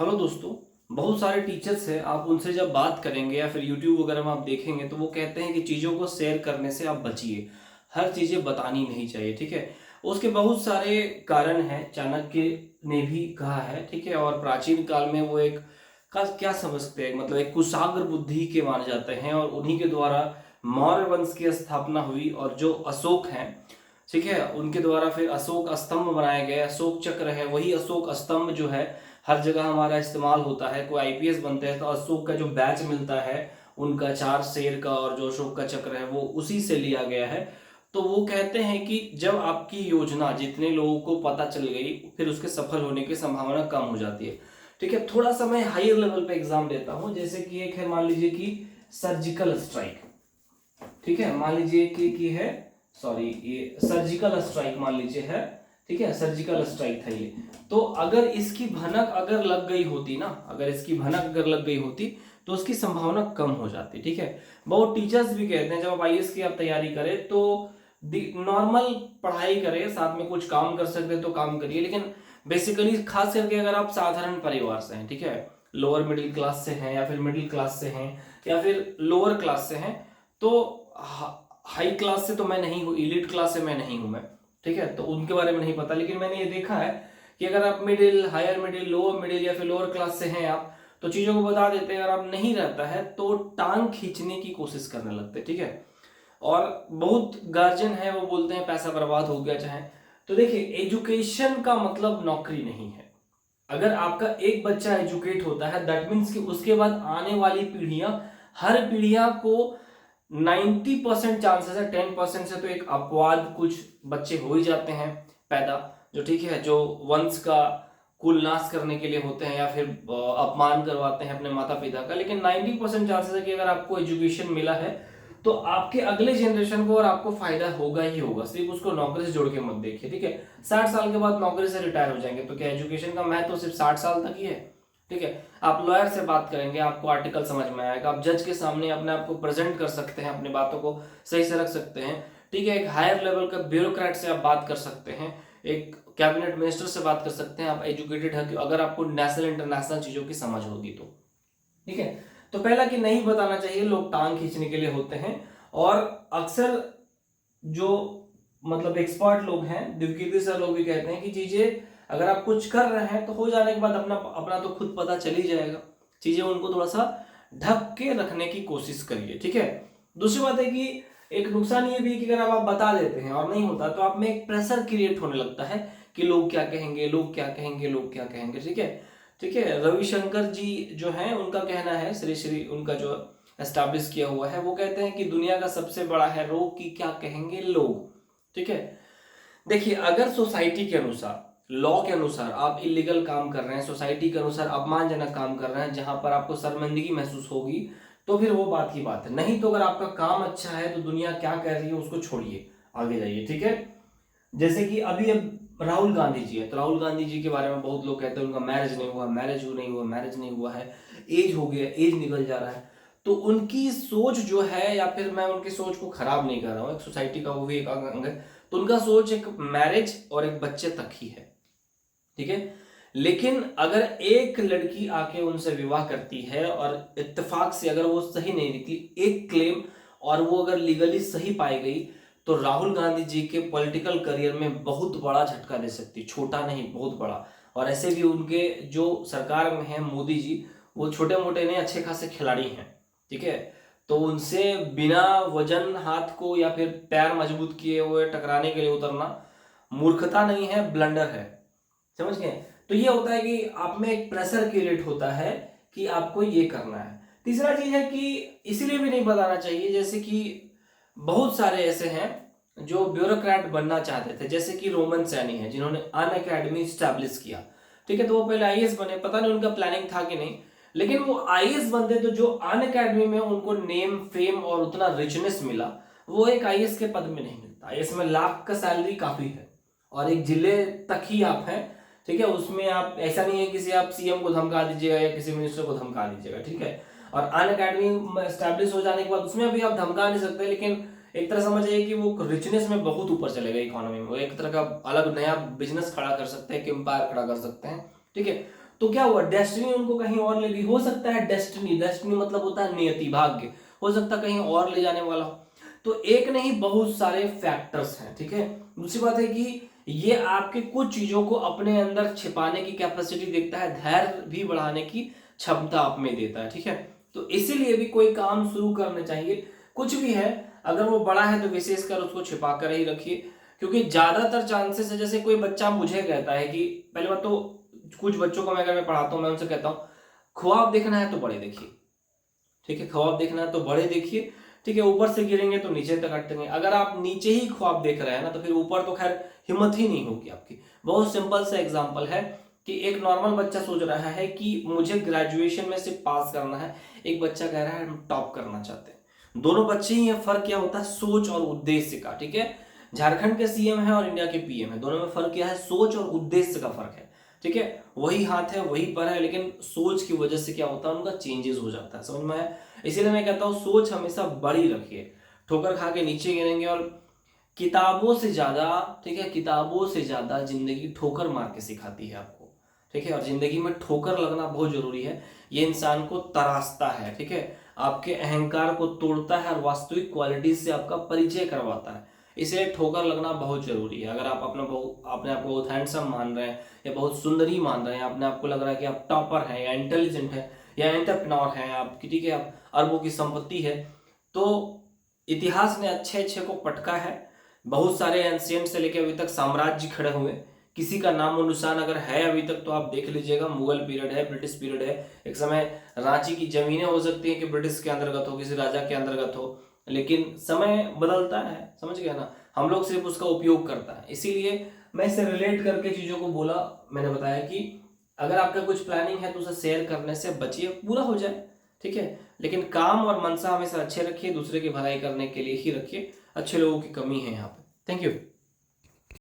Hello दोस्तों। बहुत सारे टीचर्स हैं, आप उनसे जब बात करेंगे या फिर यूट्यूब वगैरह में आप देखेंगे तो वो कहते हैं कि चीज़ों को शेयर करने से आप बचिए, हर चीज़ें बतानी नहीं चाहिए। ठीक है, उसके बहुत सारे कारण हैं, चाणक्य ने भी कहा है। ठीक है, और प्राचीन काल में वो एक का क्या समझते हैं, मतलब एक कुशाग्र बुद्धि के माने जाते हैं और उन्हीं के द्वारा मौर्य वंश की स्थापना हुई। और जो अशोक हैं, ठीक है, उनके द्वारा फिर अशोक स्तंभ बनाए गए। अशोक चक्र है, वही अशोक स्तंभ जो है हर जगह हमारा इस्तेमाल होता है। कोई आईपीएस बनते हैं तो अशोक का जो बैच मिलता है उनका, चार शेर का, और जो अशोक का चक्र है वो उसी से लिया गया है। तो वो कहते हैं कि जब आपकी योजना जितने लोगों को पता चल गई फिर उसके सफल होने की संभावना कम हो जाती है। ठीक है, थोड़ा सा मैं हायर लेवल पे एग्जाम देता हूं। जैसे कि एक है, मान लीजिए कि सर्जिकल स्ट्राइक। ठीक है, मान लीजिए कि है, सॉरी, ये सर्जिकल स्ट्राइक मान लीजिए है। ठीक है, सर्जिकल स्ट्राइक था ये। तो अगर इसकी भनक अगर लग गई होती ना, अगर इसकी भनक अगर लग गई होती तो उसकी संभावना कम हो जाती। ठीक है, बहुत टीचर्स भी कहते हैं जब आप आईएएस की आप तैयारी करें तो नॉर्मल पढ़ाई करें, साथ में कुछ काम कर सकते हैं तो काम करिए, लेकिन बेसिकली खास करके अगर आप साधारण परिवार से हैं, ठीक है, लोअर मिडिल क्लास से हैं या फिर मिडिल क्लास से हैं या फिर लोअर क्लास से हैं, तो हाई क्लास से तो मैं नहीं हूँ, इलीट क्लास से मैं नहीं हूँ मैं। ठीक है, तो उनके बारे में नहीं पता, लेकिन मैंने ये देखा है कि अगर आप middle, higher middle, lower middle या फिर लोअर क्लास से हैं आप, तो चीजों को बता देते हैं। अगर आप नहीं रहता है तो टांग खींचने की कोशिश करने लगते हैं। ठीक है, और बहुत गार्जियन है वो बोलते हैं पैसा बर्बाद हो गया चाहे। तो देखिए, एजुकेशन का मतलब नौकरी नहीं है। अगर आपका एक बच्चा एजुकेट होता है दैट मीन्स कि उसके बाद आने वाली पीढ़ियां, हर पीढ़ियां को 90% चांसेस है, 10% से तो एक अपवाद कुछ बच्चे हो ही जाते हैं पैदा, जो ठीक है, जो वंश का कुल नाश करने के लिए होते हैं या फिर अपमान करवाते हैं अपने माता पिता का। लेकिन 90% चांसेस है कि अगर आपको एजुकेशन मिला है तो आपके अगले जनरेशन को और आपको फायदा होगा ही होगा। सिर्फ उसको नौकरी से जोड़ के मत देखिए। ठीक है, 60 साल के बाद नौकरी से रिटायर हो जाएंगे तो क्या एजुकेशन का महत्व तो सिर्फ 60 साल तक ही है? ठीक है, आप लॉयर से बात करेंगे, आपको आर्टिकल समझ में आएगा, आप जज के सामने अपने आप को प्रेजेंट कर सकते हैं, अपनी बातों को सही से रख सकते हैं। ठीक है, एक हायर लेवल का ब्यूरोक्रेट से आप बात कर सकते हैं, एक कैबिनेट मिनिस्टर से बात कर सकते हैं। आप एजुकेटेड है अगर आपको नेशनल इंटरनेशनल चीजों की समझ होगी तो। ठीक है, तो पहला कि नहीं बताना चाहिए, लोग टांग खींचने के लिए होते हैं। और अक्सर जो मतलब एक्सपर्ट लोग हैं, दिवकीर्ति सर लोग भी कहते हैं कि चीजें अगर आप कुछ कर रहे हैं तो हो जाने के बाद अपना अपना तो खुद पता चल ही जाएगा। चीजें उनको थोड़ा सा ढक के रखने की कोशिश करिए। ठीक है, दूसरी बात है कि एक नुकसान ये भी है कि अगर आप बता देते हैं और नहीं होता तो आप में एक प्रेशर क्रिएट होने लगता है कि लोग क्या कहेंगे, लोग क्या कहेंगे, लोग क्या कहेंगे। ठीक है, ठीक है, रविशंकर जी जो हैं उनका कहना है, श्री श्री उनका जो एस्टैब्लिश किया हुआ है, वो कहते हैं कि दुनिया का सबसे बड़ा है रोग कि क्या कहेंगे लोग। ठीक है, देखिए, अगर सोसाइटी के अनुसार, लॉ के अनुसार आप इलीगल काम कर रहे हैं, सोसाइटी के अनुसार अपमानजनक काम कर रहे हैं जहां पर आपको शर्मिंदगी महसूस होगी, तो फिर वो बात की बात है। नहीं तो अगर आपका काम अच्छा है तो दुनिया क्या कह रही है उसको छोड़िए, आगे जाइए। ठीक है, जैसे कि अभी अब राहुल गांधी जी है, तो राहुल गांधी जी के बारे में बहुत लोग कहते हैं उनका मैरिज नहीं हुआ, मैरिज नहीं हुआ, मैरिज नहीं हुआ है, एज हो गया, एज निकल जा रहा है। तो उनकी सोच जो है, या फिर मैं उनकी सोच को खराब नहीं कर रहा हूँ, एक सोसाइटी का वो भी एक अंग है, तो उनका सोच एक मैरिज और एक बच्चे तक ही है। ठीक है, लेकिन अगर एक लड़की आके उनसे विवाह करती है और इत्तेफाक से अगर वो सही नहीं निकली, एक क्लेम, और वो अगर लीगली सही पाई गई, तो राहुल गांधी जी के पॉलिटिकल करियर में बहुत बड़ा झटका दे सकती, छोटा नहीं बहुत बड़ा। और ऐसे भी उनके जो सरकार में है मोदी जी, वो छोटे मोटे नहीं, अच्छे खासे खिलाड़ी हैं। ठीक है, तो उनसे बिना वजन हाथ को या फिर पैर मजबूत किए हुए टकराने के लिए उतरना मूर्खता नहीं है, ब्लंडर है। समझ गए? तो ये होता है कि आप में एक प्रेशर क्रिएट होता है कि आपको ये करना है। तीसरा चीज है कि इसलिए भी नहीं बताना चाहिए, जैसे कि बहुत सारे ऐसे हैं जो ब्यूरोक्रेट बनना चाहते थे, जैसे कि रोमन सैनी है जिन्होंने अन अकेडमी स्टैब्लिश किया। ठीक है, तो वो पहले आईएएस बने, पता नहीं उनका प्लानिंग था कि नहीं, लेकिन वो आईएएस बनते तो जो अन अकेडमी में उनको नेम फेम और उतना रिचनेस मिला, वो एक आईएएस के पद में नहीं मिलता। आईएएस में लाख का सैलरी काफी है और एक जिले तक ही आप हैं। ठीक है, उसमें आप ऐसा नहीं है किसी आप सीएम को धमका दीजिएगा या किसी मिनिस्टर को धमका दीजिएगा। ठीक है, और अन अकेडमी स्टैब्लिश हो जाने के बाद उसमें भी आप धमका नहीं सकते, लेकिन एक तरह समझिए कि वो रिचनेस में बहुत ऊपर चले गए, इकोनॉमी में वो एक तरह का अलग नया बिजनेस खड़ा कर सकते हैं, एक एम्पायर खड़ा कर सकते हैं। ठीक है, तो क्या हुआ, डेस्टिनी उनको कहीं और ले गई। हो सकता है डेस्टिनी, डेस्टिनी मतलब होता है नियति, भाग्य, हो सकता है कहीं और ले जाने वाला हो। तो एक नहीं बहुत सारे फैक्टर्स हैं, ठीक है। दूसरी बात है कि ये आपके कुछ चीजों को अपने अंदर छिपाने की कैपेसिटी देखता है, धैर्य भी बढ़ाने की क्षमता आप में देता है, ठीक है। तो इसीलिए भी कोई काम शुरू करने चाहिए, कुछ भी है, अगर वो बड़ा है तो विशेषकर उसको छिपा कर ही रखिए, क्योंकि ज्यादातर चांसेस है, जैसे कोई बच्चा मुझे कहता है कि, पहले बात तो कुछ बच्चों को मैं अगर मैं पढ़ाता हूँ, मैं उनसे कहता हूँ ख्वाब देखना है तो बड़े देखिए, ठीक है, ख्वाब देखना है तो बड़े देखिए, ठीक है। ऊपर से गिरेंगे तो नीचे तक अटकेंगे, अगर आप नीचे ही ख्वाब देख रहे हैं ना तो फिर ऊपर तो खैर हिम्मत ही नहीं होगी आपकी। बहुत सिंपल सा एग्जांपल है कि एक नॉर्मल बच्चा सोच रहा है कि मुझे ग्रेजुएशन में सिर्फ पास करना है, एक बच्चा कह रहा है हम टॉप करना चाहते हैं। दोनों बच्चे ही हैं, फर्क क्या होता है, सोच और उद्देश्य का, ठीक है। झारखंड के सीएम है और इंडिया के पीएम है, दोनों में फर्क क्या है, सोच और उद्देश्य का फर्क है, ठीक है। वही हाथ है वही पर है, लेकिन सोच की वजह से क्या होता है, उनका चेंजेस हो जाता है, समझ में आया। इसीलिए मैं कहता हूँ सोच हमेशा बड़ी रखिए, ठोकर खा के नीचे गिरेंगे। और किताबों से ज्यादा, ठीक है, किताबों से ज्यादा जिंदगी ठोकर मार के सिखाती है आपको, ठीक है। और जिंदगी में ठोकर लगना बहुत जरूरी है, ये इंसान को तराशता है, ठीक है, आपके अहंकार को तोड़ता है और वास्तविक क्वालिटी से आपका परिचय करवाता है। इसलिए ठोकर लगना बहुत जरूरी है। अगर आप अपने आप को बहुत हैंडसम मान रहे हैं या बहुत सुंदरी मान रहे हैं, अपने आप को लग रहा है कि आप टॉपर हैं या इंटेलिजेंट है या एंटरप्रेन्योर हैं आप, ठीक है, आप अरबों की संपत्ति है, तो इतिहास ने अच्छे अच्छे को पटका है। बहुत सारे एंशियंट से लेकर अभी तक साम्राज्य खड़े हुए, किसी का नाम और निशान अगर है अभी तक तो आप देख लीजिएगा, मुगल पीरियड है, ब्रिटिश पीरियड है। एक समय रांची की जमीनें हो सकती हैं कि ब्रिटिश के अंतर्गत हो, किसी राजा के अंतर्गत हो, लेकिन समय बदलता है, समझ गया ना। हम लोग सिर्फ उसका उपयोग करता है। इसीलिए मैं इसे रिलेट करके चीजों को बोला, मैंने बताया कि अगर आपका कुछ प्लानिंग है तो उसे शेयर करने से बचिए, पूरा हो जाए, ठीक है। लेकिन काम और मनसा हमेशा अच्छे रखिए, दूसरे की भलाई करने के लिए ही रखिए, अच्छे लोगों की कमी है यहाँ पे। Thank you.